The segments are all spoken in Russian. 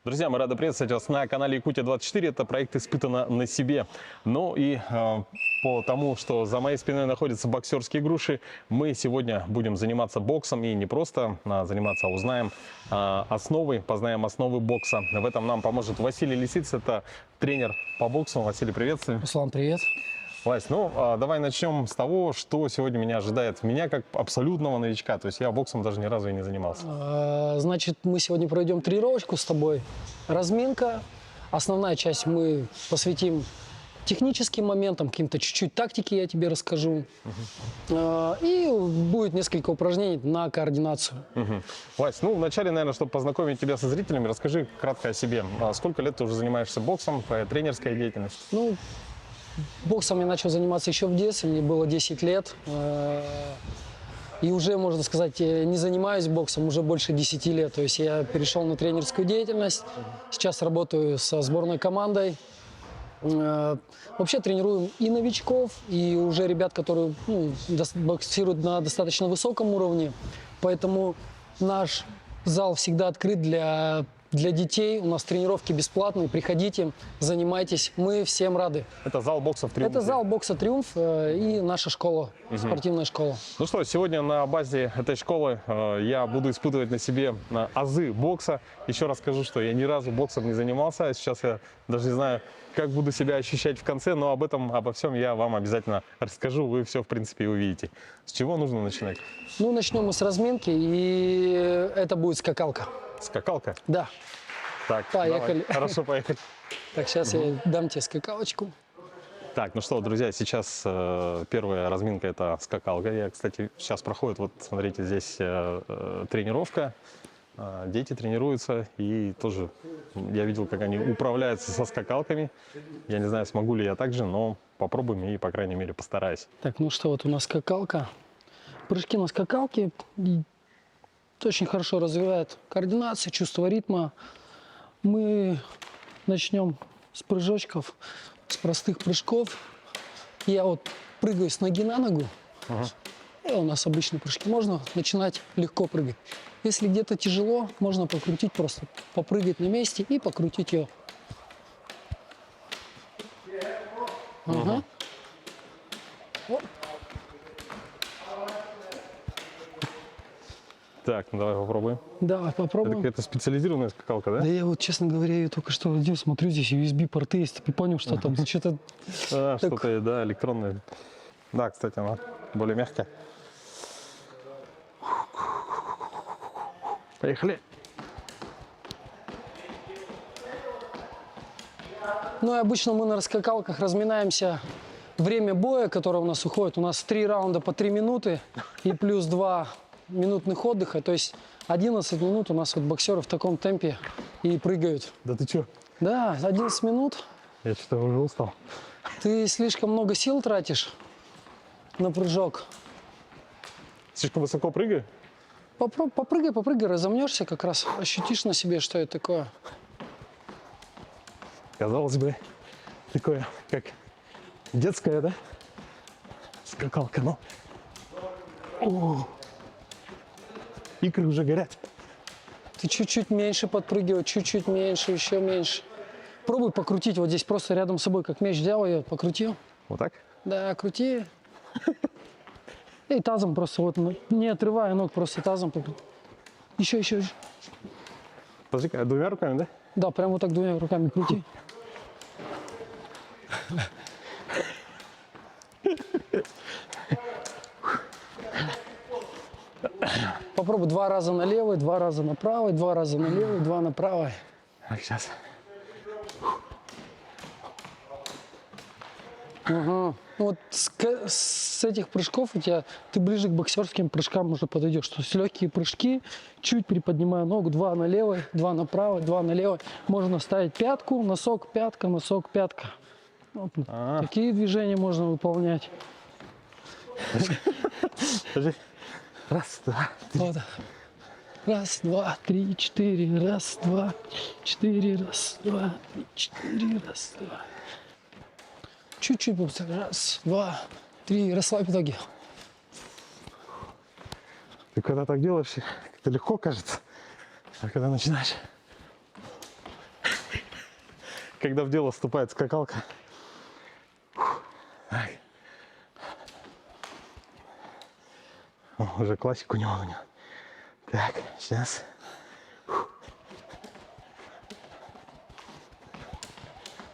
Друзья, мы рады приветствовать вас на канале Якутия-24. Это проект «Испытано на себе». Ну и по тому, что за моей спиной находятся боксерские груши, мы сегодня будем заниматься боксом. И не просто заниматься, а узнаем основы, познаем основы бокса. В этом нам поможет Василий Лисиц, это тренер по боксу. Василий, приветствую. Руслан, привет. Вась, ну давай начнем с того, что сегодня меня ожидает. Меня как абсолютного новичка, то есть я боксом даже ни разу и не занимался. Значит, мы сегодня проведем тренировочку с тобой. Разминка. Основная часть мы посвятим техническим моментам, каким-то чуть-чуть тактики я тебе расскажу. И будет несколько упражнений на координацию. Вась, ну вначале, наверное, чтобы познакомить тебя со зрителями, расскажи кратко о себе. Сколько лет ты уже занимаешься боксом, твоя тренерская деятельность? Ну, боксом я начал заниматься еще в детстве, мне было 10 лет. И уже, можно сказать, не занимаюсь боксом уже больше 10 лет. То есть я перешел на тренерскую деятельность. Сейчас работаю со сборной командой. Вообще тренируем и новичков, и уже ребят, которые боксируют на достаточно высоком уровне. Поэтому наш зал всегда открыт для детей. У нас тренировки бесплатные. Приходите, занимайтесь. Мы всем рады. Это зал бокса «Триумф». Это зал бокса «Триумф» и наша школа, спортивная школа. Ну что, сегодня на базе этой школы я буду испытывать на себе азы бокса. Еще раз скажу, что я ни разу боксом не занимался. Сейчас я даже не знаю, как буду себя ощущать в конце, но обо всем я вам обязательно расскажу. Вы все, в принципе, увидите. С чего нужно начинать? Ну, начнем мы с разминки, и это будет скакалка. Скакалка? Да. Так, поехали. Давай. Хорошо, поехали. Так, сейчас я дам тебе скакалочку. Так, ну что, друзья, сейчас первая разминка – это скакалка. Я, кстати, сейчас проходит, вот смотрите, здесь тренировка. Дети тренируются, и тоже я видел, как они управляются со скакалками. Я не знаю, смогу ли я так же, но попробуем и, по крайней мере, постараюсь. Так, ну что, вот у нас скакалка. Прыжки на скакалке очень хорошо развивают координацию, чувство ритма. Мы начнем с прыжочков, с простых прыжков. Я вот прыгаю с ноги на ногу. И у нас обычные прыжки. Можно начинать легко прыгать. Если где-то тяжело, можно покрутить просто. Попрыгать на месте и покрутить ее. Ага. Вот. Так, ну давай попробуем. Давай Это попробуем. какая-то специализированная скакалка, да? Да я вот, честно говоря, я только что один смотрю, здесь USB-порты есть. Ты понял, что там что-то... Что-то, да, электронное. Да, кстати, она более мягкая. Поехали. Ну и обычно мы на раскакалках разминаемся. Время боя, которое у нас уходит, у нас 3 раунда по 3 минуты и плюс 2 минутных отдыха. То есть 11 минут у нас вот боксеры в таком темпе и прыгают. Да ты чё? Да, 11 минут. Я что-то уже устал. Ты слишком много сил тратишь на прыжок. Слишком высоко прыгаю? Попрыгай, разомнешься как раз. Ощутишь на себе, что это такое. Казалось бы, такое, как детская, да? Скакалка, но... О, икры уже горят. Ты чуть-чуть меньше подпрыгивай, чуть-чуть меньше, еще меньше. Пробуй покрутить вот здесь, просто рядом с собой, как мяч взял ее, покрутил. Вот так? Да, крути. И тазом просто вот, не отрывая ног, просто тазом покрути. Еще. Подожди-ка, двумя руками, да? Да, прям вот так 2 руками крути. Попробуй 2 раза на левый, 2 раза на правый, 2 раза на левый, 2 на правый. Так, сейчас. Ага. Вот с этих прыжков у тебя ты ближе к боксерским прыжкам уже подойдешь. То есть легкие прыжки, чуть приподнимая ногу, 2 на левой, 2 на правой, 2 на левой. Можно ставить пятку, носок, пятка, носок, пятка. Вот. Такие движения можно выполнять. Подожди. Раз, два, три. Вот. Раз, два, три, 4. Раз, два, 4. Раз, два, 3, 4. Раз, два. Чуть-чуть быстро. Раз, два, 3. Расслабь ноги. Ты когда так делаешь, как-то легко кажется. А когда начинаешь когда в дело вступает скакалка. Так. О, уже классику не могу. Так, сейчас.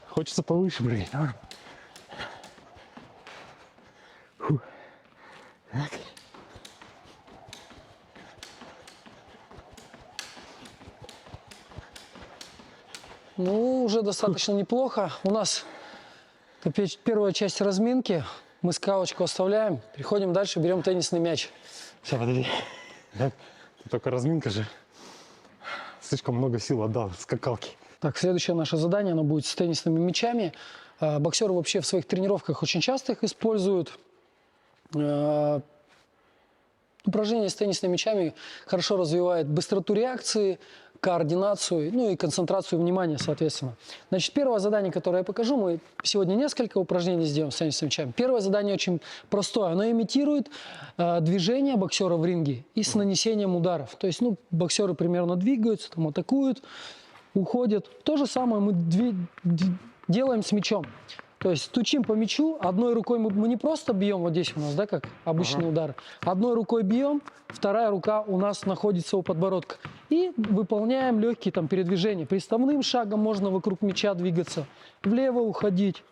Хочется повыше прыгать. А? Так. Ну, уже достаточно неплохо. У нас первая часть разминки. Мы скалочку оставляем, переходим дальше, берем теннисный мяч. Сейчас, подожди. Так, только разминка же. Слишком много сил отдал скакалки. Так, следующее наше задание, оно будет с теннисными мячами. Боксеры вообще в своих тренировках очень часто их используют. Упражнение с теннисными мячами хорошо развивает быстроту реакции, координацию, ну и концентрацию внимания, соответственно. Значит, первое задание, которое я покажу, мы сегодня несколько упражнений сделаем с теннисными мячами. Первое задание очень простое. Оно имитирует движение боксера в ринге и с нанесением ударов. То есть, ну, боксеры примерно двигаются, там, атакуют, уходят. То же самое мы делаем с мячом. То есть стучим по мячу, одной рукой мы не просто бьем вот здесь у нас, да, как обычный удар. Одной рукой бьем, вторая рука у нас находится у подбородка. И выполняем легкие там передвижения. Приставным шагом можно вокруг мяча двигаться, влево уходить.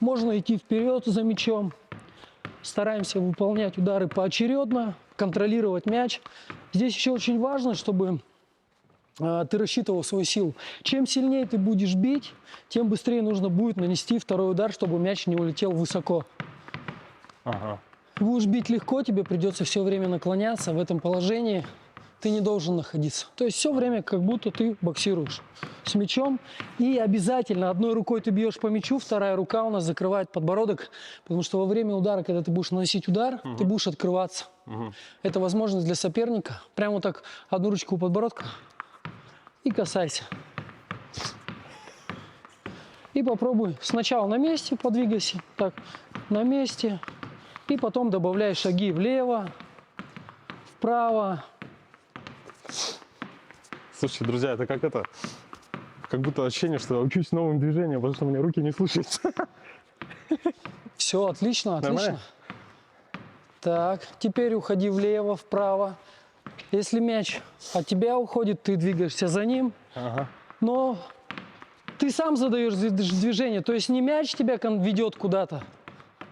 Можно идти вперед за мячом. Стараемся выполнять удары поочередно, контролировать мяч. Здесь еще очень важно, чтобы ты рассчитывал свою силу. Чем сильнее ты будешь бить, тем быстрее нужно будет нанести второй удар, чтобы мяч не улетел высоко. Ага. Будешь бить легко, тебе придется все время наклоняться. В этом положении ты не должен находиться. То есть все время как будто ты боксируешь с мячом. И обязательно одной рукой ты бьешь по мячу, вторая рука у нас закрывает подбородок. Потому что во время удара, когда ты будешь наносить удар, ты будешь открываться. Это возможность для соперника. Прямо вот так одну ручку у подбородка. И касайся. И попробуй сначала на месте подвигайся. Так, на месте. И потом добавляй шаги влево, вправо. Слушайте, друзья, это как будто ощущение, что я учусь новым движениям, потому что у меня руки не слушаются. Все, отлично, отлично. Нормально? Так, теперь уходи влево, вправо. Если мяч от тебя уходит, ты двигаешься за ним. Ага. Но ты сам задаешь движение. То есть не мяч тебя ведет куда-то,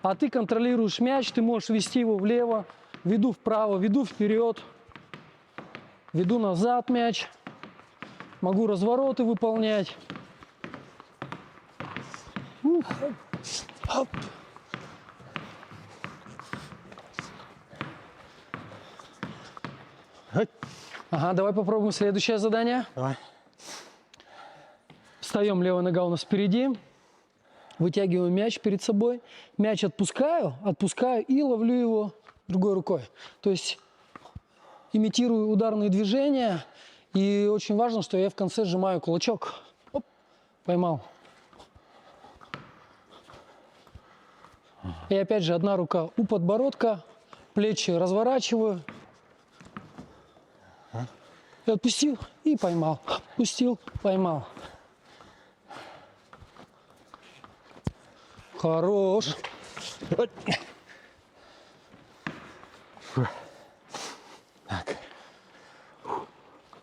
а ты контролируешь мяч. Ты можешь вести его влево, веду вправо, веду вперед, веду назад мяч. Могу развороты выполнять. Хоп. Ага, давай попробуем следующее задание. Давай. Встаем, левая нога у нас впереди. Вытягиваем мяч перед собой. Мяч отпускаю и ловлю его другой рукой. То есть имитирую ударные движения. И очень важно, что я в конце сжимаю кулачок. Оп, поймал. И опять же одна рука у подбородка. Плечи разворачиваю. И отпустил и поймал. Отпустил, поймал. Хорош. Так.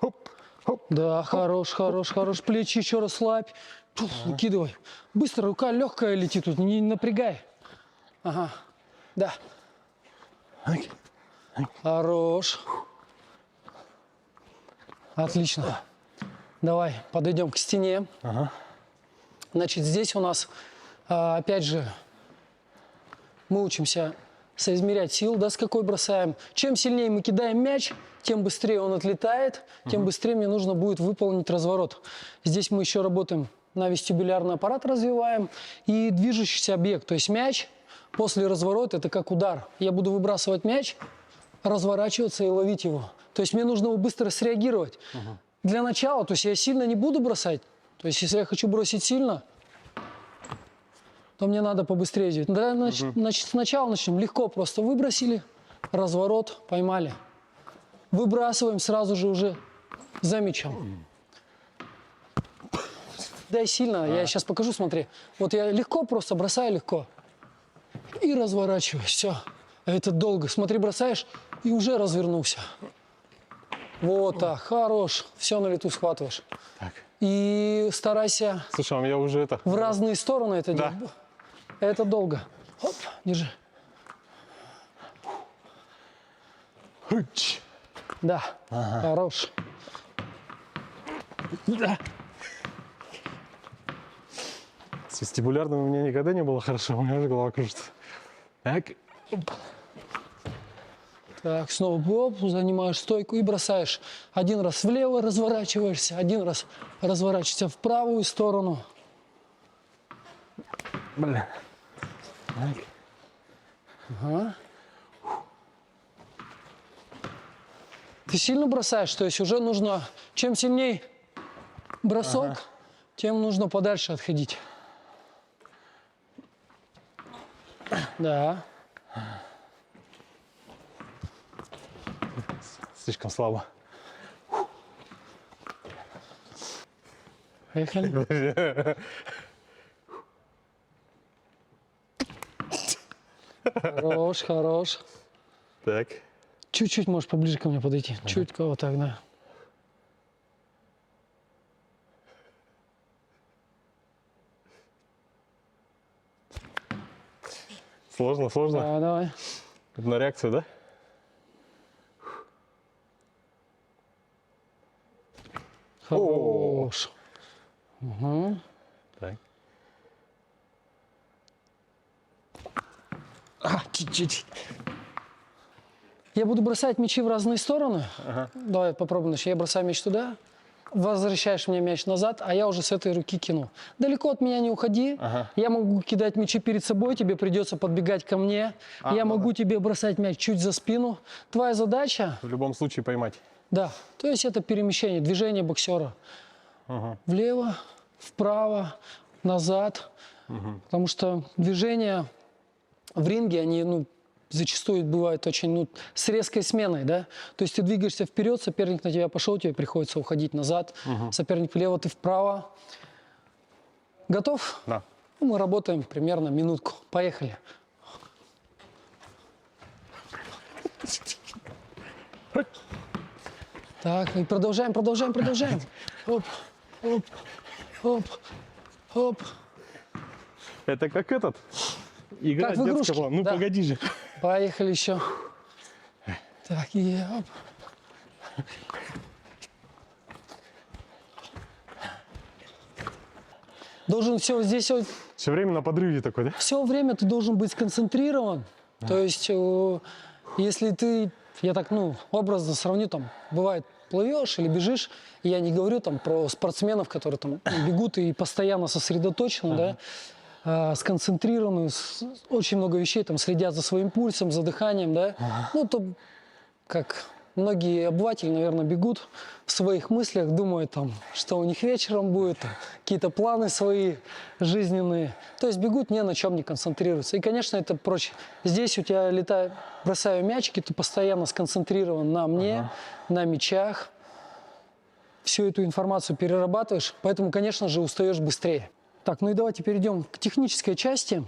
Хоп, хоп. Да, хорош, хорош, хорош. Плечи еще расслабь. Выкидывай. Быстро, рука легкая летит тут, не напрягай. Ага, да. Хорош. Отлично. Давай подойдем к стене. Ага. Значит, здесь у нас, опять же, мы учимся соизмерять силу, да, с какой бросаем. Чем сильнее мы кидаем мяч, тем быстрее он отлетает, тем быстрее мне нужно будет выполнить разворот. Здесь мы еще работаем на вестибулярный аппарат, развиваем. И движущийся объект, то есть мяч после разворота, это как удар. Я буду выбрасывать мяч, разворачиваться и ловить его. То есть мне нужно быстро среагировать. Для начала, то есть я сильно не буду бросать. То есть если я хочу бросить сильно, то мне надо побыстрее сделать. Да, значит, сначала начнем. Легко просто выбросили, разворот, поймали. Выбрасываем сразу же уже за мячом. Дай сильно, я сейчас покажу, смотри. Вот я легко просто бросаю, легко. И разворачиваюсь, все. Это долго. Смотри, бросаешь и уже развернулся. Вот так, хорош. Все на лету схватываешь. Так. И старайся Слушай, я уже это... в разные стороны это Да. делать. Это долго. Оп, держи. Хыч. Да, хорош. Да. С вестибулярным у меня никогда не было хорошо, у меня уже голова кружится. Так. Оп. Так, снова оп, занимаешь стойку и бросаешь. Один раз влево разворачиваешься, один раз разворачиваешься в правую сторону. Блин. Так. Ага. Ты сильно бросаешь, то есть уже нужно, чем сильней бросок, тем нужно подальше отходить. Да. Слишком слабо. Поехали. Хорош, хорош. Так. Чуть-чуть можешь поближе ко мне подойти. Чуть вот так, да. Сложно, сложно. Да, давай. На реакцию, да? Хорош. Угу. Так. Чуть-чуть. Я буду бросать мячи в разные стороны. Давай попробуем. Значит, я бросаю мяч туда, возвращаешь мне мяч назад, а я уже с этой руки кину. Далеко от меня не уходи. Я могу кидать мячи перед собой, тебе придется подбегать ко мне. Я могу тебе бросать мяч чуть за спину. Твоя задача... В любом случае поймать. Да, то есть это перемещение, движение боксера. Влево, вправо, назад. Потому что движения в ринге, они зачастую бывают очень с резкой сменой. Да? То есть ты двигаешься вперед, соперник на тебя пошел, тебе приходится уходить назад. Соперник влево, ты вправо. Готов? Да. Мы работаем примерно минутку. Поехали. Так, и продолжаем. Оп, оп, оп, оп. Это как этот? Игра Как в игрушки, детского. Ну, да. погоди же. Поехали еще. Так, и оп. Должен все здесь, Все время на подрыве такой, да? все время ты должен быть сконцентрирован. То есть, если ты, я так, образно сравню, там, бывает, плывешь или бежишь, и я не говорю там про спортсменов, которые там бегут и постоянно сосредоточены, да, сконцентрированы, очень много вещей, там, следят за своим пульсом, за дыханием, да, то, как многие обыватели, наверное, бегут в своих мыслях, думают, там, что у них вечером будет, там, какие-то планы свои жизненные. То есть бегут, ни на чем не концентрируются. И, конечно, это проще. Здесь у тебя бросаю мячики, ты постоянно сконцентрирован на мне, на мячах. Всю эту информацию перерабатываешь, поэтому, конечно же, устаешь быстрее. Так, и давайте перейдем к технической части.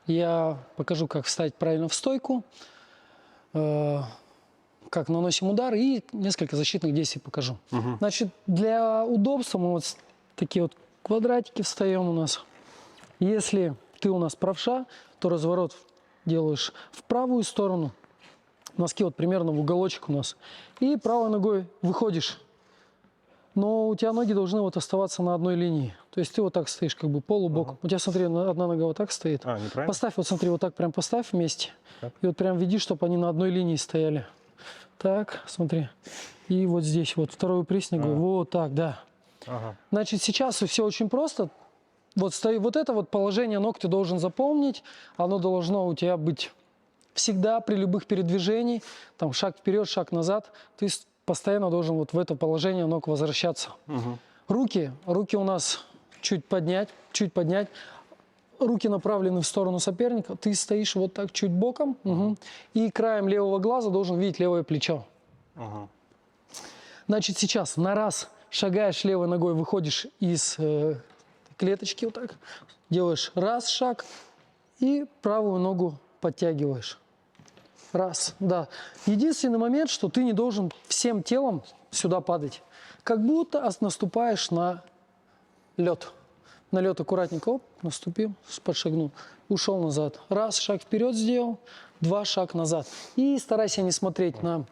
Я покажу, как встать правильно в стойку, как наносим удар и несколько защитных действий покажу. Значит, для удобства мы вот такие вот квадратики встаем у нас. Если ты у нас правша, то разворот делаешь в правую сторону. Носки вот примерно в уголочек у нас. И правой ногой выходишь. Но у тебя ноги должны вот оставаться на одной линии. То есть ты вот так стоишь, как бы полубоком. У тебя, смотри, одна нога вот так стоит. Неправильно? Поставь, вот смотри, вот так прям поставь вместе. Так. И вот прям веди, чтобы они на одной линии стояли. Так, смотри. И вот здесь вот вторую приснегу. Вот так, да. Значит, сейчас все очень просто. Вот это вот положение ног ты должен запомнить. Оно должно у тебя быть всегда при любых передвижениях. Там шаг вперед, шаг назад. Ты постоянно должен вот в это положение ног возвращаться. Руки у нас чуть поднять. Руки направлены в сторону соперника. Ты стоишь вот так чуть боком. И краем левого глаза должен видеть левое плечо. Значит, сейчас на раз шагаешь левой ногой, выходишь из клеточки вот так. Делаешь раз шаг и правую ногу подтягиваешь. Раз, да. Единственный момент, что ты не должен всем телом сюда падать. Как будто наступаешь на лед. На лед аккуратненько, оп, наступил, подшагнул, ушел назад. Раз, шаг вперед сделал, два, шаг назад. И старайся не смотреть на...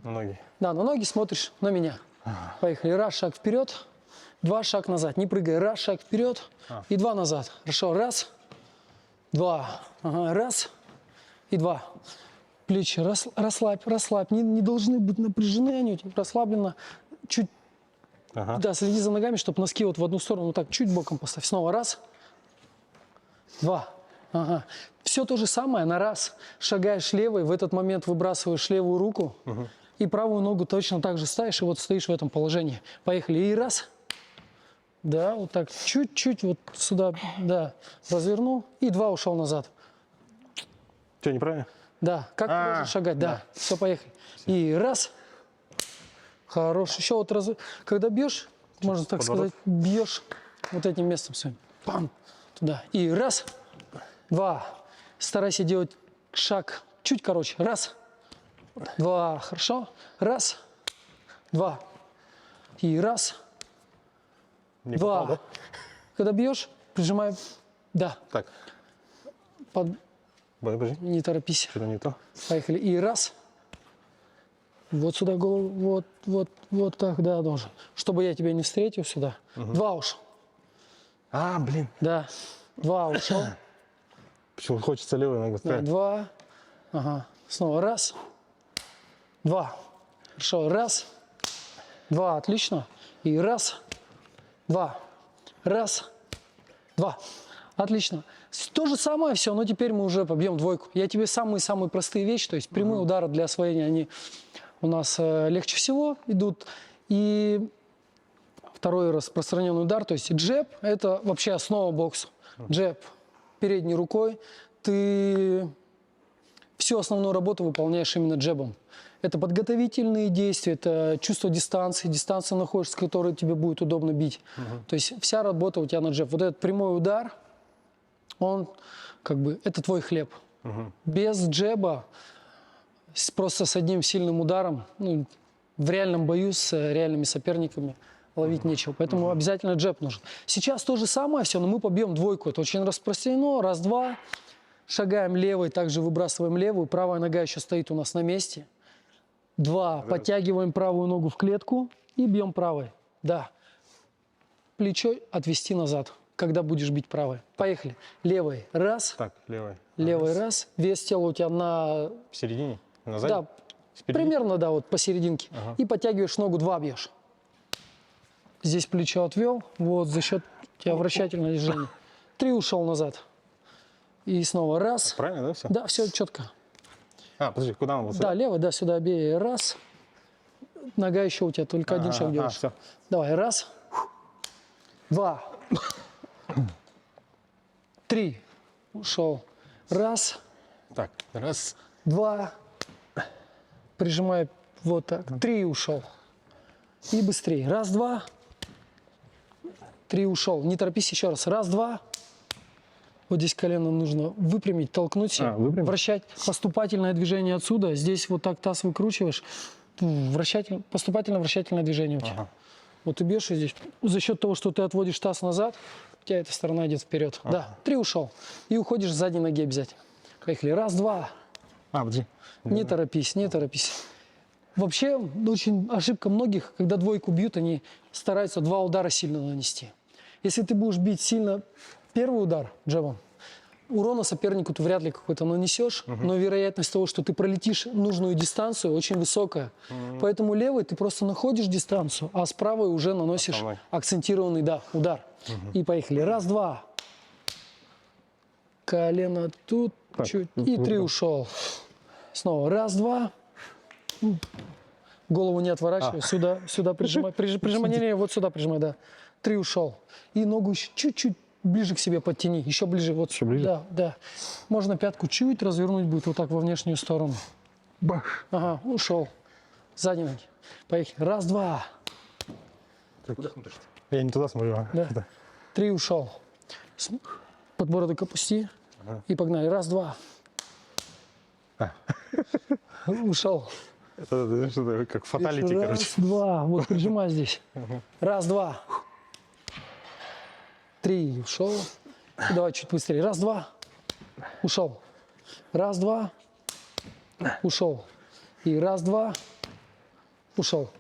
Ноги. Да, на ноги смотришь на меня. Поехали. Раз, шаг вперед, два, шаг назад. Не прыгай. Раз, шаг вперед и два назад. Хорошо. Раз, два. Ага. Раз и два. Плечи расслабь, расслабь. Не должны быть напряжены они у тебя. Расслабленно. Чуть, да, следи за ногами, чтобы носки вот в одну сторону. Вот так, чуть боком поставь. Снова раз, два. Ага. Все то же самое на раз. Шагаешь левой, в этот момент выбрасываешь левую руку. И правую ногу точно так же ставишь, и вот стоишь в этом положении. Поехали. И раз. Да, вот так. Чуть-чуть вот сюда, да, развернул. И два, ушел назад. Что, неправильно? Да, как ты должен шагать, да. Все, поехали. И раз. Хорош. Еще вот раз, когда бьешь, можно так сказать, бьешь вот этим местом своим. Пам. Туда. И раз. Два. Старайся делать шаг чуть короче. Раз. Два. Хорошо. Раз. Два. И раз. Не Два. попал, да? Когда бьешь, прижимай. Да. Так, подожди, Не торопись. что-то не то. Поехали. И раз. Вот сюда голову. Вот так, да, должен. Чтобы я тебя не встретил сюда. Два ушел. Блин. Да. Два ушел. Почему хочется левой ногой Да, ставить? два. Ага. Снова раз. Два. Хорошо. Раз. Два. Отлично. И раз. Два. Раз. Два. Отлично. То же самое все, но теперь мы уже побьем двойку. Я тебе самые-самые простые вещи, то есть прямые удары для освоения, они у нас легче всего идут. И второй распространенный удар, то есть джеб, это вообще основа бокса. Джеб передней рукой, ты всю основную работу выполняешь именно джебом. Это подготовительные действия, это чувство дистанции, дистанция находишься, с которой тебе будет удобно бить. То есть вся работа у тебя на джеб. Вот этот прямой удар, он как бы, это твой хлеб. Без джеба, просто с одним сильным ударом, ну, в реальном бою с реальными соперниками ловить нечего. Поэтому обязательно джеб нужен. Сейчас то же самое все, но мы побьем двойку. Это очень распространено. Раз, два. Шагаем левой, также выбрасываем левую. Правая нога еще стоит у нас на месте. Два. Подтягиваем правую ногу в клетку и бьем правой. Да. Плечо отвести назад, когда будешь бить правой. Поехали. Левой. Раз. Так, левой. Левый раз. Вес тела у тебя на... В середине? Назад? Да, примерно, да, вот посерединке. И подтягиваешь ногу, два бьешь. Здесь плечо отвел. Вот, за счет у тебя вращательное движение. Три ушел назад. И снова раз. Правильно, да, все? Да, все четко. Подожди, куда он? Да, левый, да, сюда бей. Раз. Нога еще у тебя, только один шаг делаешь. Все. Давай, раз. Два. Три. Ушел. Раз. Так, раз. Два. Прижимай вот так. Три ушел. И быстрее. Раз, два. Три ушел. Не торопись еще раз. Раз, два. Вот здесь колено нужно выпрямить, толкнуть себя, выпрямить? вращать. Поступательное движение отсюда. Здесь вот так таз выкручиваешь. Поступательно-вращательное движение у тебя. Вот ты бьешь и здесь. За счет того, что ты отводишь таз назад, у тебя эта сторона идет вперед. Да, три ушел. И уходишь с задней ноги обязательно. Поехали. Раз, два. Подожди. Не торопись, не торопись. Вообще, очень ошибка многих, когда двойку бьют, они стараются два удара сильно нанести. Если ты будешь бить сильно первый удар джебом, урона сопернику ты вряд ли какой-то нанесешь, но вероятность того, что ты пролетишь нужную дистанцию, очень высокая. Поэтому левой ты просто находишь дистанцию, а с правой уже наносишь Основной. акцентированный, да, удар. И поехали. Раз, два. Колено тут, Так, чуть. И три ушел. Снова. Раз, два. Голову не отворачивай. Сюда прижимай. Прижимай, не, вот сюда прижимай, да. Три ушел. И ногу еще чуть-чуть ближе к себе подтяни. Еще ближе. Вот. Еще ближе? Да, да. Можно пятку чуть развернуть будет вот так во внешнюю сторону. Бах. Ага, ушел. Задней ноги. Поехали. Раз, два. Куда смотришь? Я не туда смотрю, Да. сюда. 3 ушел. Подбородок опусти. И погнали. Раз, два. Ушел. Это что-то как фаталити, Раз, короче. два. Вот прижимай здесь. Раз, два. 3. Ушел. И давай чуть быстрее. Раз, два. Ушел. Раз, два. Ушел. И раз, два. Ушел.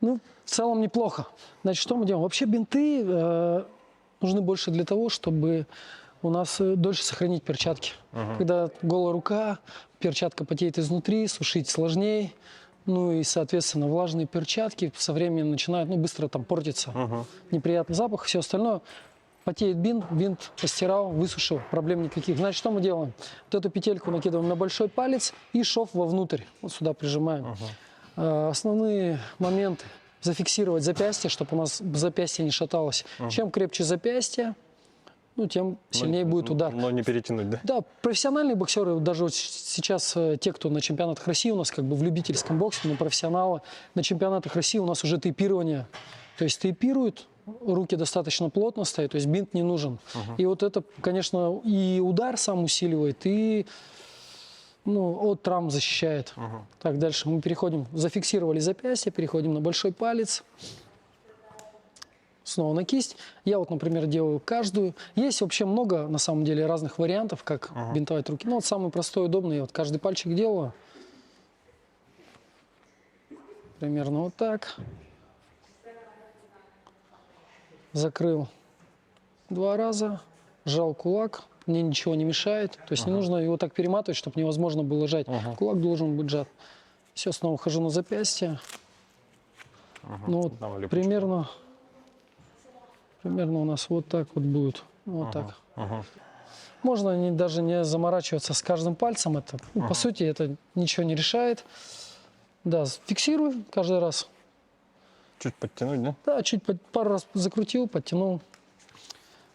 Ну, в целом неплохо. Значит, что мы делаем? Вообще бинты нужны больше для того, чтобы у нас дольше сохранить перчатки. Когда голая рука, перчатка потеет изнутри, сушить сложнее. Ну и, соответственно, влажные перчатки со временем начинают быстро там портиться. Неприятный запах, все остальное. Потеет бинт постирал, высушил, проблем никаких. Значит, что мы делаем? Вот эту петельку накидываем на большой палец и шов вовнутрь. Вот сюда прижимаем. Основные моменты. Зафиксировать запястье, чтобы у нас запястье не шаталось. Чем крепче запястье, тем сильнее будет удар. Но не перетянуть, да? Да, профессиональные боксеры, даже вот сейчас те, кто на чемпионатах России у нас как бы в любительском боксе, но профессионалы, на чемпионатах России у нас уже тейпирование. То есть тейпируют, руки достаточно плотно стоят, то есть бинт не нужен. И вот это, конечно, и удар сам усиливает, и от травм защищает. Так, дальше мы переходим, зафиксировали запястье, переходим на большой палец. Снова на кисть. Я вот, например, делаю каждую. Есть вообще много, на самом деле, разных вариантов, как бинтовать руки. Вот самый простой, удобный. Я вот каждый пальчик делаю. Примерно вот так. Закрыл 2 раза. Сжал кулак. Мне ничего не мешает. То есть не нужно его так перематывать, чтобы невозможно было сжать. Кулак должен быть сжат. Все, снова хожу на запястье. Ну вот примерно у нас вот так вот будет. Вот так. Можно даже не заморачиваться с каждым пальцем. Это, по сути, это ничего не решает. Да, фиксирую каждый раз. Чуть подтянуть, да? Да, пару раз закрутил, подтянул.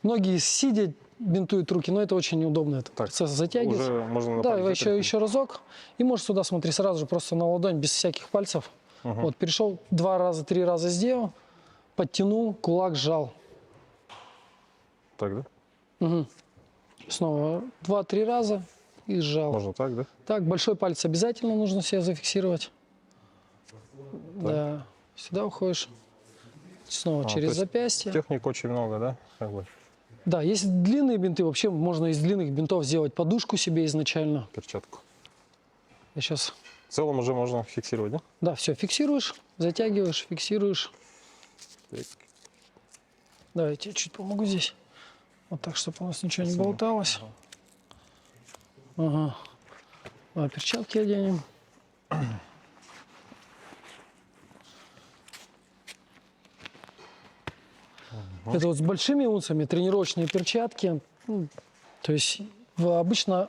Многие сидя бинтуют руки, но это очень неудобно. Это процесс затягивается. Уже можно на да, палец еще разок. И можешь сюда, смотри, сразу же просто на ладонь, без всяких пальцев. Вот, перешел 2 раза, 3 раза сделал, подтянул, кулак сжал. Так, да? Снова 2-3 раза и сжал. Можно так, да? Так, большой палец обязательно нужно себе зафиксировать. Да, сюда уходишь. Снова через запястье. Техник очень много, да? Как бы. Да, есть длинные бинты. Вообще можно из длинных бинтов сделать подушку себе изначально. Перчатку. Я сейчас... В целом уже можно фиксировать, да? Да, все, фиксируешь, затягиваешь, фиксируешь. Так. Давай, я тебе чуть помогу здесь. Вот так, чтобы у нас ничего не болталось. Ага. А перчатки оденем. Это вот с большими унциями тренировочные перчатки. То есть обычно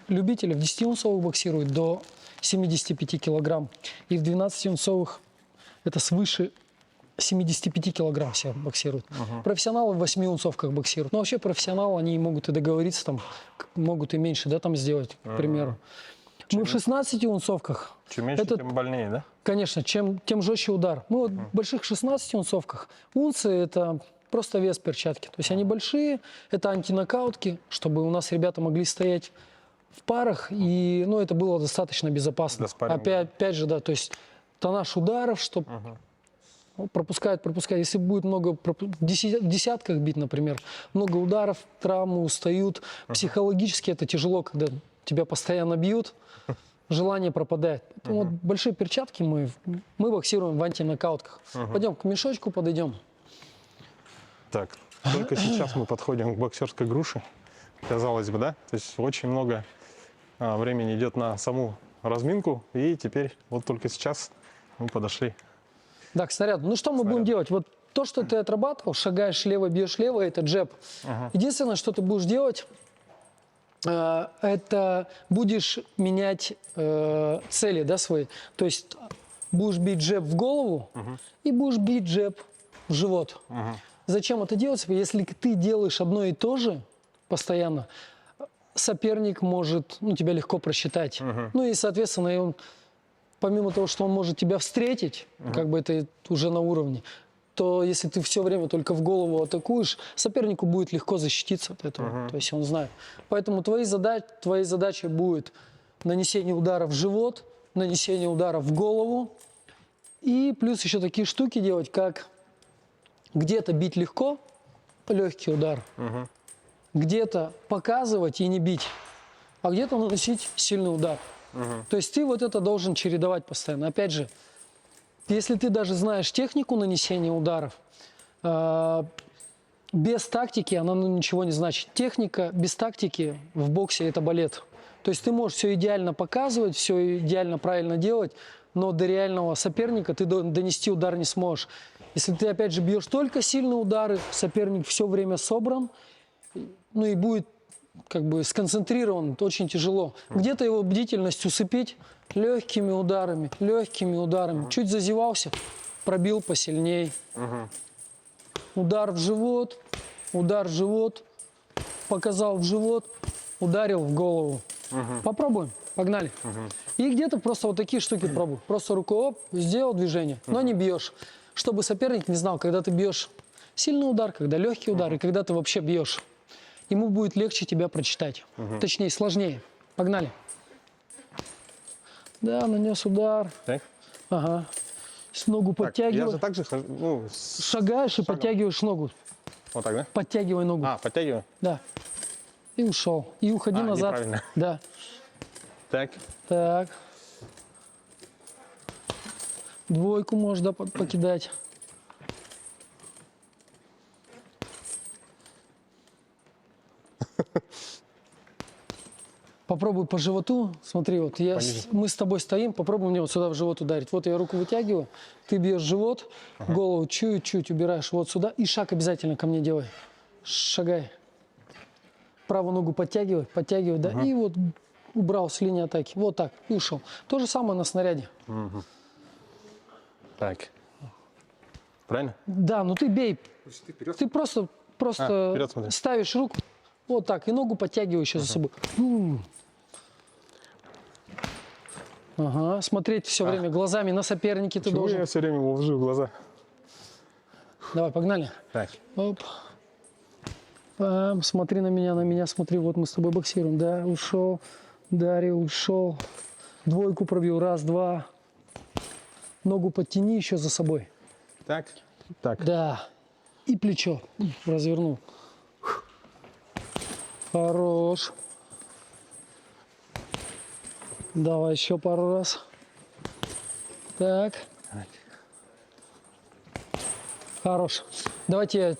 любители в 10-унцовых боксируют до 75 килограмм. И в 12-унцовых это свыше 75 килограмм все боксируют. Профессионалы в 8-унцовках боксируют. Но вообще профессионалы, они могут и договориться, там, могут и меньше, да, там сделать, к примеру. Мы в 16-унцовках. Чем меньше, тем больнее, да? Конечно, тем жестче удар. Мы вот в больших 16-унцовках. Унции – это просто вес перчатки. То есть они большие, это антинокаутки, чтобы у нас ребята могли стоять в парах, и это было достаточно безопасно. Опять же, да, то есть тоннаж ударов, чтобы пропускают. Если будет много, в десятках бит, например, много ударов, травмы, устают. Психологически это тяжело, когда тебя постоянно бьют, желание пропадает. Поэтому вот большие перчатки мы боксируем в антинокаутках. Пойдем к мешочку подойдем. Так, только сейчас мы подходим к боксерской груше. Казалось бы, да? То есть очень много времени идет на саму разминку. И теперь вот только сейчас мы подошли. Да, к снаряду. Ну что мы будем делать? Вот то, что ты отрабатывал, шагаешь лево, бьешь лево, это джеб. Единственное, что ты будешь делать, это будешь менять цели, да, свои. То есть будешь бить джеб в голову и будешь бить джеб в живот. Зачем это делать? Если ты делаешь одно и то же постоянно, соперник может тебя легко просчитать. Ну и, соответственно, и он, помимо того, что он может тебя встретить, как бы это уже на уровне, то если ты все время только в голову атакуешь, сопернику будет легко защититься от этого. То есть он знает. Поэтому твоей задачей будет нанесение удара в живот, нанесение удара в голову. И плюс еще такие штуки делать, как где-то бить легко, легкий удар, где-то показывать и не бить, а где-то наносить сильный удар. То есть ты вот это должен чередовать постоянно. Опять же, если ты даже знаешь технику нанесения ударов, без тактики она ничего не значит. Техника без тактики в боксе – это балет. То есть ты можешь все идеально показывать, все идеально правильно делать, но до реального соперника ты донести удар не сможешь. Если ты, опять же, бьешь только сильные удары, соперник все время собран, ну и будет как бы сконцентрирован, очень тяжело. Где-то его бдительность усыпить легкими ударами. Чуть зазевался, пробил посильней. Удар в живот, показал в живот, ударил в голову. Попробуем, погнали. И где-то просто вот такие штуки пробуй. Просто рукой оп, сделал движение, но не бьешь. Чтобы соперник не знал, когда ты бьешь сильный удар, когда легкий удар и когда ты вообще бьешь. Ему будет легче тебя прочитать. Точнее, сложнее. Погнали. Да, нанес удар. Так. Ага. С ногу Так, подтягивай. я же так же хожу, ну, Шагаешь и подтягиваешь ногу. вот так, да? Подтягивай ногу. А, подтягиваю. Да. И ушел. И уходи назад. Неправильно. Да. Так. Так. Двойку можешь, да, покидать. Попробуй по животу. Смотри, вот мы с тобой стоим, попробуй мне вот сюда в живот ударить. Вот я руку вытягиваю, ты бьешь живот, голову чуть-чуть убираешь вот сюда. И шаг обязательно ко мне делай. Шагай. Правую ногу подтягивай, да. И вот убрал с линии атаки. Вот так, и ушел. То же самое на снаряде. Так. Правильно? Да, ну ты бей. Ты просто вперед смотри. ставишь руку. Вот так. И ногу подтягиваешь еще за собой. Ага. Смотреть все время глазами на соперника ты должен. Я все время его вжу в глаза. Давай, погнали. Так. Оп. Пам. Смотри на меня смотри. Вот мы с тобой боксируем. Да, ушел. Дарил, ушел. Двойку пробил. Раз, два. Ногу подтяни еще за собой. Так. Так. Да. И плечо развернул. Хорош. Давай еще пару раз. Так. Хорош. Давайте я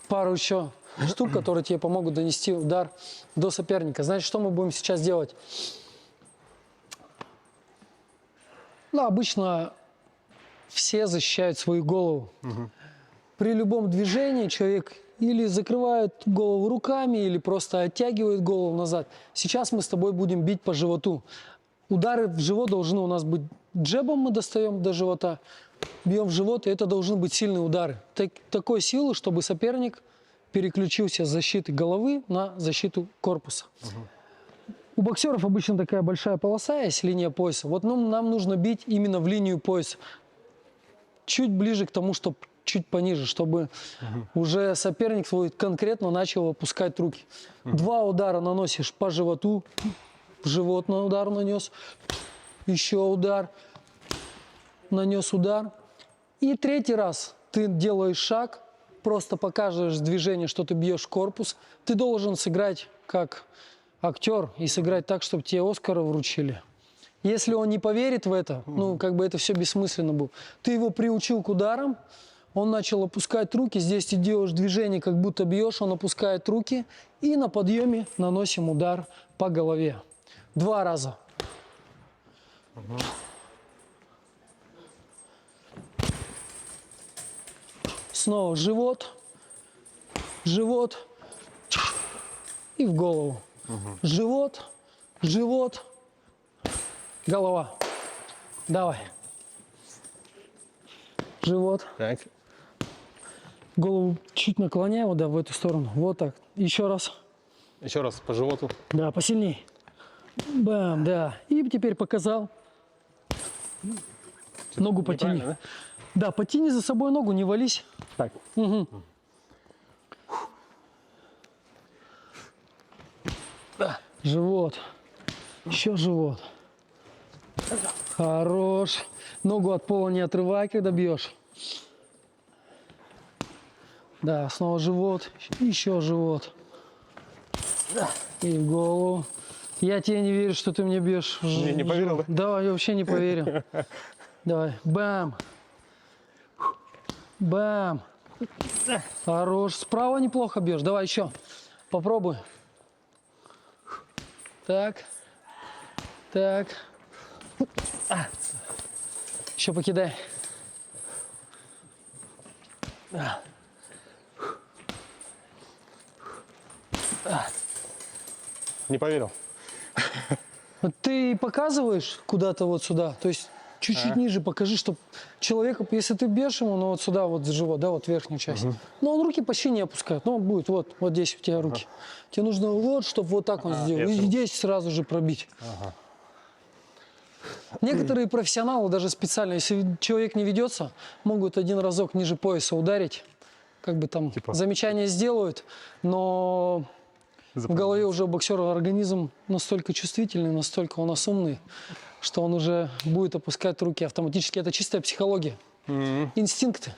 пару еще штук, которые тебе помогут донести удар до соперника. Знаете, что мы будем сейчас делать? Ну, обычно все защищают свою голову. При любом движении человек или закрывает голову руками, или просто оттягивает голову назад. Сейчас мы с тобой будем бить по животу. Удары в живот должны у нас быть джебом, мы достаем до живота, бьем в живот, и это должны быть сильные удары. Такой силы, чтобы соперник переключился с защиты головы на защиту корпуса. У боксеров обычно такая большая полоса есть, линия пояса. Вот нам нужно бить именно в линию пояса. Чуть ближе к тому, чтобы чуть пониже, чтобы уже соперник свой конкретно начал опускать руки. Два удара наносишь по животу, в живот на удар нанес, еще удар, нанес удар. И третий раз ты делаешь шаг, просто показываешь движение, что ты бьешь корпус. Ты должен сыграть как актер и сыграть так, чтобы тебе Оскара вручили. Если он не поверит в это, ну, как бы это все бессмысленно было. Ты его приучил к ударам, он начал опускать руки, здесь ты делаешь движение, как будто бьешь, он опускает руки, и на подъеме наносим удар по голове. 2 раза. Снова живот, живот и в голову. Живот, живот, голова. Давай. Живот. Так. Голову чуть наклоняй, вот, да, в эту сторону. Вот так. Еще раз. Еще раз по животу. Да, посильней. Бам, да. И теперь показал. Ногу потяни. Неправильно, Да, потяни за собой ногу, не вались. Так. Угу. Да. Живот. Еще живот. Хорош. Ногу от пола не отрывай, когда бьешь. Да, снова живот. Еще живот. Да. И в голову. Я тебе не верю, что ты мне бьешь. Не поверил, да? Да, я вообще не поверил. Давай. Бам. Бам. Хорош. Справа неплохо бьешь. Давай еще. Попробуй. Так. Так. Еще покидай. Не поверил. Вот ты показываешь куда-то вот сюда, то есть чуть-чуть ниже покажи, чтобы человеку, если ты бьешь ему, ну вот сюда вот за живот, да, вот верхнюю часть, но он руки почти не опускает, но он будет вот здесь у тебя руки. Тебе нужно вот, чтобы вот так он сделал, и здесь сразу же пробить. Некоторые профессионалы даже специально, если человек не ведется, могут один разок ниже пояса ударить, как бы там замечания сделают, но в голове уже у боксера организм настолько чувствительный, настолько у нас умный, что он уже будет опускать руки автоматически. Это чистая психология, инстинкты.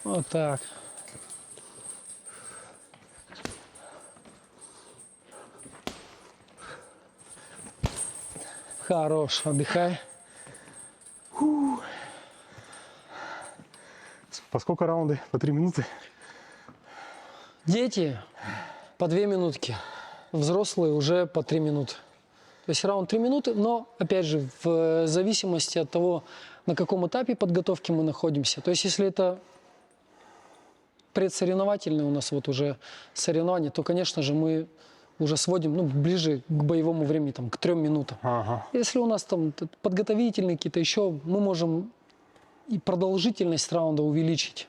Вот так. Хорош, отдыхай. По сколько раунды? По 3 минуты? Дети по 2 минутки, взрослые уже по 3 минуты. То есть раунд 3 минуты, но, опять же, в зависимости от того, на каком этапе подготовки мы находимся. То есть если это предсоревновательные у нас вот уже соревнования, то, конечно же, мы уже сводим ближе к боевому времени, там, к 3 минутам. Если у нас там подготовительные какие-то еще, мы можем и продолжительность раунда увеличить.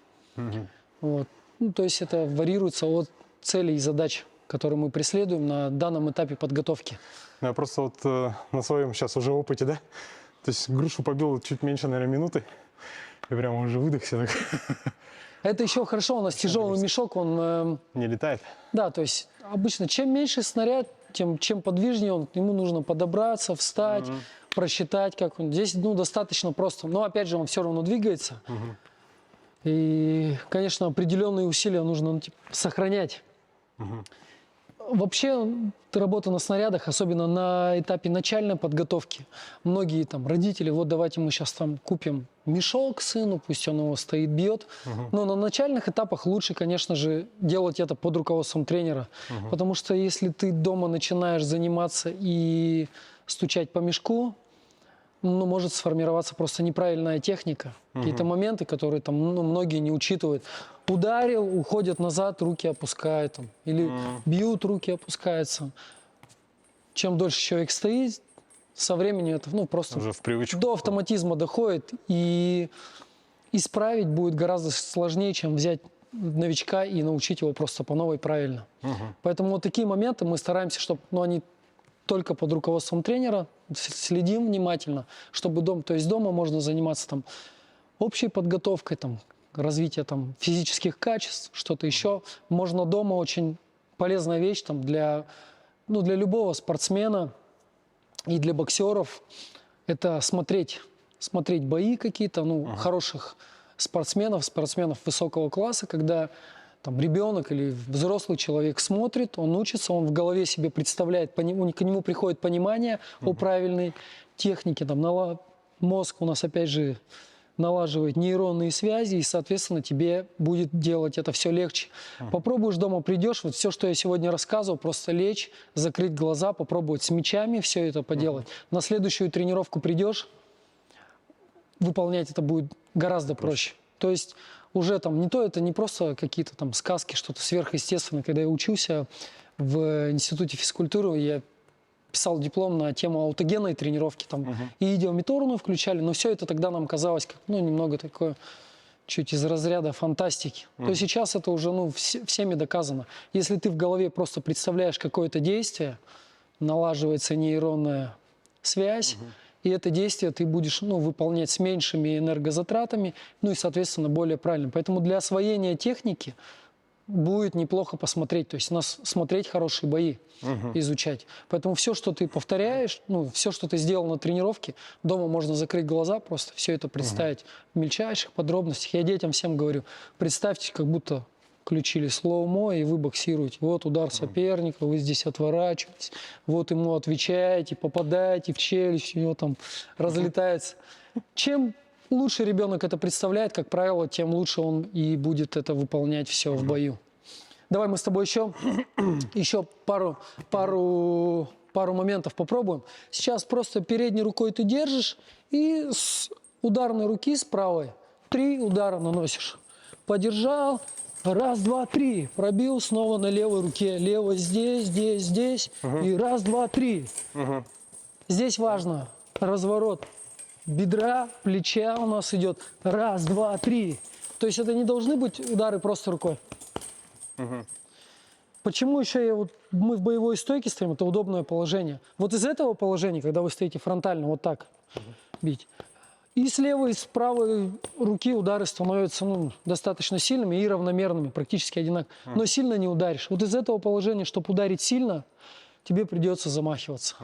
Вот. Ну, то есть это варьируется от целей и задач, которые мы преследуем на данном этапе подготовки. Я просто вот на своем сейчас уже опыте, да? То есть грушу побил чуть меньше, наверное, минуты. И прям уже выдохся. Так. Это еще хорошо, у нас тяжелый мешок, он... Не летает? Да, то есть обычно чем меньше снаряд, чем подвижнее он, ему нужно подобраться, встать, просчитать, как он. Здесь достаточно просто, но опять же он все равно двигается. И, конечно, определенные усилия нужно сохранять. Вообще работа на снарядах, особенно на этапе начальной подготовки, многие там родители, вот давайте мы сейчас там купим мешок сыну, пусть он его стоит, бьет. Но на начальных этапах лучше, конечно же, делать это под руководством тренера. Потому что если ты дома начинаешь заниматься и стучать по мешку, может сформироваться просто неправильная техника. Какие-то моменты, которые там многие не учитывают. Ударил, уходят назад, руки опускают. Там, или бьют, руки опускаются. Чем дольше человек стоит, со временем это просто уже в привычку. До автоматизма доходит. И исправить будет гораздо сложнее, чем взять новичка и научить его просто по новой правильно. Поэтому вот такие моменты мы стараемся, чтобы они только под руководством тренера, следим внимательно, чтобы дома можно заниматься там общей подготовкой, там, развитие там физических качеств, что-то еще. Можно дома, очень полезная вещь там для любого спортсмена и для боксеров. Это смотреть бои какие-то, хороших спортсменов высокого класса, когда там ребенок или взрослый человек смотрит, он учится, он в голове себе представляет, к нему приходит понимание о правильной технике. Там, мозг у нас, опять же, налаживает нейронные связи, и, соответственно, тебе будет делать это все легче. Попробуешь дома, придешь, вот все, что я сегодня рассказывал, просто лечь, закрыть глаза, попробовать с мячами все это поделать. На следующую тренировку придешь, выполнять это будет гораздо проще. То есть уже там это не просто какие-то там сказки, что-то сверхъестественное. Когда я учился в институте физкультуры, я писал диплом на тему аутогенной тренировки, там и идиометорную включали, но все это тогда нам казалось как, немного такое, чуть из разряда фантастики. То сейчас это уже всеми доказано. Если ты в голове просто представляешь какое-то действие, налаживается нейронная связь, и это действие ты будешь выполнять с меньшими энергозатратами, ну и, соответственно, более правильно. Поэтому для освоения техники будет неплохо посмотреть, то есть смотреть хорошие бои, изучать. Поэтому все, что ты повторяешь, все, что ты сделал на тренировке, дома можно закрыть глаза, просто все это представить в мельчайших подробностях. Я детям всем говорю, представьте, как будто включили слоумо, и вы боксируете. Вот удар соперника, вы здесь отворачиваетесь, вот ему отвечаете, попадаете в челюсть, у него там разлетается. Чем лучше ребенок это представляет, как правило, тем лучше он и будет это выполнять все в бою. Давай мы с тобой еще пару моментов попробуем. Сейчас просто передней рукой ты держишь и с ударной руки с правой 3 удара наносишь. Подержал. Раз, два, три. Пробил снова на левой руке. Левой здесь, здесь, здесь. И раз, два, три. Здесь важно разворот бедра, плеча у нас идет. Раз, два, три. То есть это не должны быть удары просто рукой. Почему еще мы в боевой стойке стоим? Это удобное положение. Вот из этого положения, когда вы стоите фронтально, вот так бить. И с левой, и с правой руки удары становятся достаточно сильными и равномерными, практически одинаково. Но сильно не ударишь. Вот из этого положения, чтобы ударить сильно, тебе придется замахиваться.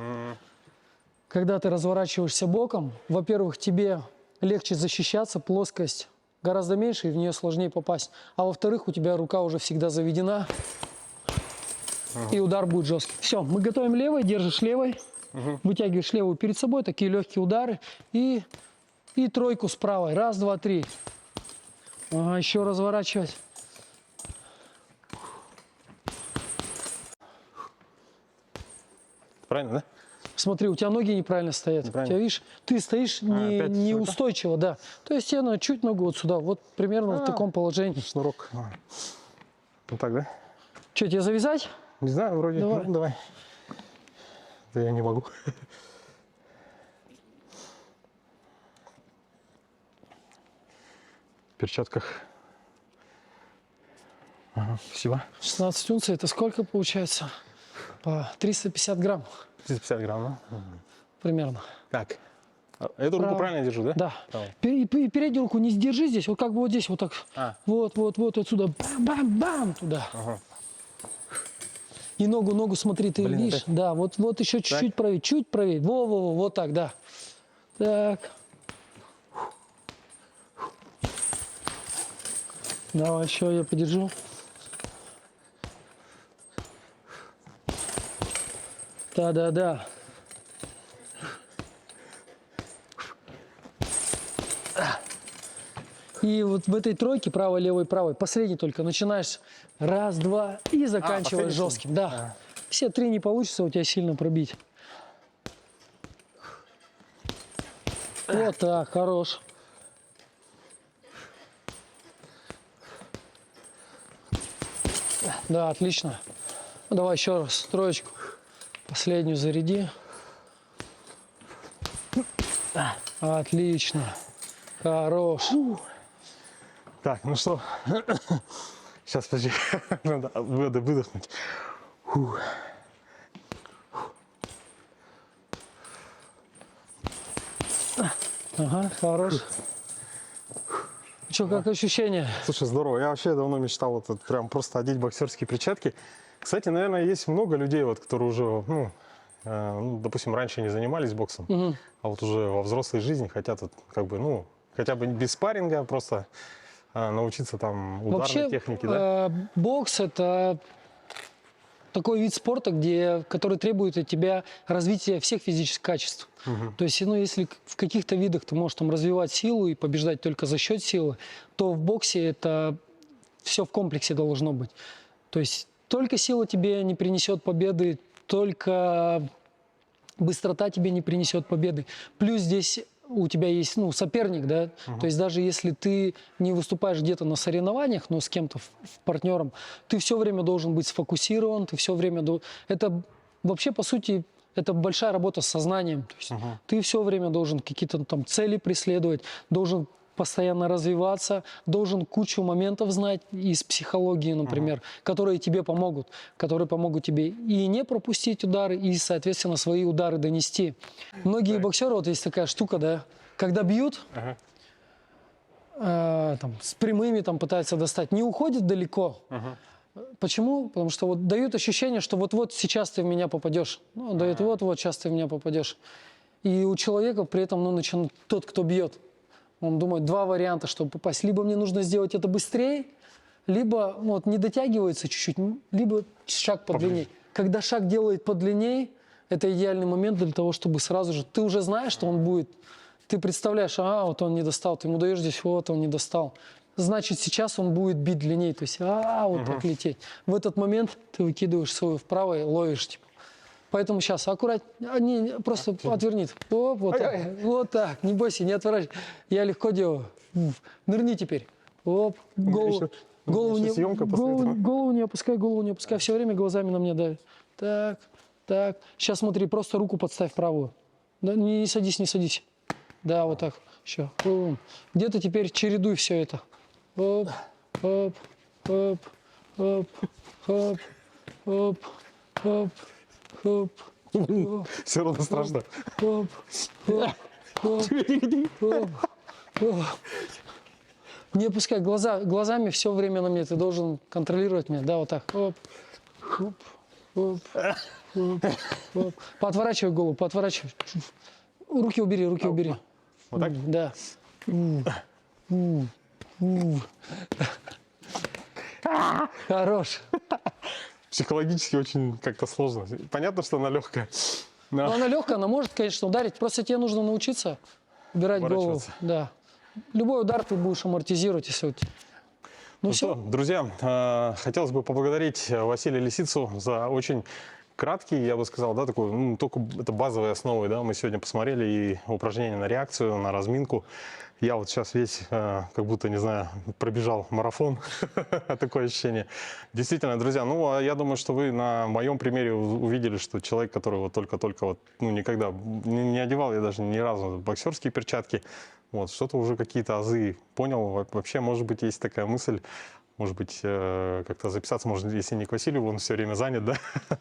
Когда ты разворачиваешься боком, во-первых, тебе легче защищаться, плоскость гораздо меньше, и в нее сложнее попасть. А во-вторых, у тебя рука уже всегда заведена, и удар будет жесткий. Все, мы готовим левой, держишь левой, вытягиваешь левую перед собой, такие легкие удары, и тройку с правой. Раз, два, три. Ага, еще разворачивать. Правильно, да? Смотри, у тебя ноги неправильно стоят. У тебя, видишь, ты стоишь неустойчиво, да. То есть тебе надо чуть ногу вот сюда, вот примерно в таком положении. Шнурок. Вот так, да? Что, тебе завязать? Не знаю, вроде. Давай. Ну, давай. Да я не могу. В перчатках. Ага, спасибо. 16 унций, это сколько получается? По 350 грамм 350 грамм, да? примерно. Так. Эту руку правильно я держу, да? Да. Правильно. Переднюю руку не держи здесь, вот как бы вот здесь, вот так. Вот отсюда. Бам-бам-бам туда. Ага. И ногу смотри, ты видишь? опять? Да, вот еще чуть-чуть правее, чуть правее. Во, вот так, да. Так. Давай, еще я подержу. Да. И вот в этой тройке правой, левой, правой, последний только начинаешь раз, два и заканчиваешь жестким. Да. Все 3 не получится у тебя сильно пробить. Вот так, хорош. Да, отлично. Ну, давай еще раз, троечку. Последнюю заряди. Отлично. Хорош. Так, ну что? Сейчас, подожди. Надо выдохнуть. Фух. Ага, хорош. Что, как ощущения? Слушай, здорово. Я вообще давно мечтал вот прям просто одеть боксерские перчатки. Кстати, наверное, есть много людей, вот, которые уже, допустим, раньше не занимались боксом, а вот уже во взрослой жизни хотят вот, как бы, хотя бы без спарринга, просто научиться там ударной Вообще, технике, да? Бокс – это такой вид спорта, который требует от тебя развития всех физических качеств. То есть, если в каких-то видах ты можешь там развивать силу и побеждать только за счет силы, то в боксе это все в комплексе должно быть. То есть только сила тебе не принесет победы, только быстрота тебе не принесет победы. Плюс здесь у тебя есть соперник, да, то есть даже если ты не выступаешь где-то на соревнованиях, но с кем-то, партнером, ты все время должен быть сфокусирован, ты все время... Это вообще, по сути, это большая работа с сознанием. То есть ты все время должен какие-то там цели преследовать, должен постоянно развиваться, должен кучу моментов знать из психологии, например, которые тебе помогут, которые помогут тебе и не пропустить удары, и, соответственно, свои удары донести. Многие боксеры, вот есть такая штука, да, когда бьют, там, с прямыми там, пытаются достать, не уходят далеко. Почему? Потому что вот дают ощущение, что вот-вот сейчас ты в меня попадешь. Ну, дают вот-вот сейчас ты в меня попадешь. И у человека при этом, ну, тот, кто бьет, он думает, два варианта, чтобы попасть. Либо мне нужно сделать это быстрее, либо вот, не дотягивается чуть-чуть, либо шаг подлиннее. Когда шаг делает подлиннее, это идеальный момент для того, чтобы сразу же... Ты уже знаешь, что он будет. Ты представляешь, ага, вот он не достал. Ты ему даешь здесь, вот он не достал. Значит, сейчас он будет бить длиннее. То есть, вот так лететь. В этот момент ты выкидываешь свою вправо и ловишь, типа. Поэтому сейчас аккуратнее, просто отверни. Оп, вот так, вот так, не бойся, не отворачивай. Я легко делаю. Нырни теперь. Оп, голову не опускай, голову не опускай. Все время глазами на меня дави. Так, так. Сейчас смотри, просто руку подставь правую. Да, не садись, не садись. Да, вот так. Еще. Где-то теперь чередуй все это. Оп, оп, оп, оп, оп, оп, оп. Хоп, Все равно страшно. хоп, хоп, хоп, хоп, хоп. Не опускай глазами все время на меня. Ты должен контролировать меня. Да, вот так. Хоп, хоп, хоп, хоп, хоп. Поотворачивай голову, поотворачивай. Руки убери, руки убери. Вот так? Да. Хорош. Психологически очень как-то сложно. Понятно, что она легкая. Но она легкая, она может, конечно, ударить. Просто тебе нужно научиться убирать голову. Да. Любой удар ты будешь амортизировать, если вот... Ну все. Что, друзья, хотелось бы поблагодарить Василия Лисицу за очень краткий, я бы сказал, да, такой, ну, только это базовые основы, да, мы сегодня посмотрели и упражнения на реакцию, на разминку. Я вот сейчас весь, как будто, не знаю, пробежал марафон, такое ощущение. Действительно, друзья, ну, я думаю, что вы на моем примере увидели, что человек, который вот только-только, вот, ну, никогда не одевал, я даже ни разу боксерские перчатки, вот, что-то уже какие-то азы понял. Вообще, может быть, есть такая мысль, может быть, как-то записаться, может, если не к Василию, он все время занят, да,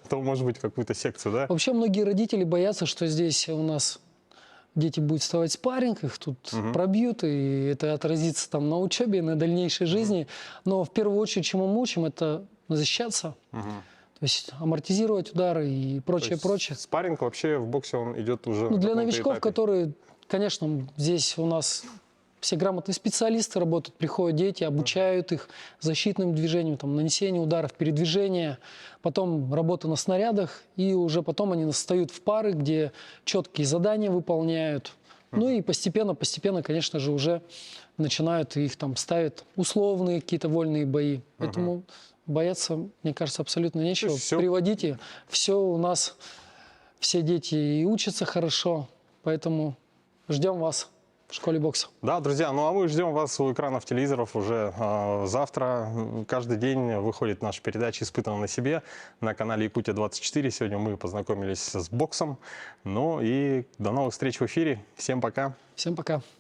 то, может быть, какую-то секцию, да? Вообще, многие родители боятся, что здесь у нас дети будут вставать в спарринг, их тут пробьют, и это отразится там на учебе, на дальнейшей жизни. Но в первую очередь, чему мы учим, это защищаться, то есть амортизировать удары и прочее, прочее. Спарринг вообще в боксе, он идет уже Ну, на для каком-то новичков, этапе. которые, конечно, здесь у нас все грамотные специалисты работают, приходят дети, обучают их защитным движениям, там, нанесению ударов, передвижения, потом работа на снарядах, и уже потом они встают в пары, где четкие задания выполняют. Ну и постепенно, конечно же, уже начинают их там ставят условные какие-то вольные бои. Поэтому бояться, мне кажется, абсолютно нечего. Всё. Приводите, все у нас, все дети и учатся хорошо, поэтому ждем вас в школе бокса. Да, друзья, ну а мы ждем вас у экранов телевизоров уже завтра. Каждый день выходит наша передача «Испытано на себе» на канале Якутия-24. Сегодня мы познакомились с боксом. Ну и до новых встреч в эфире. Всем пока. Всем пока.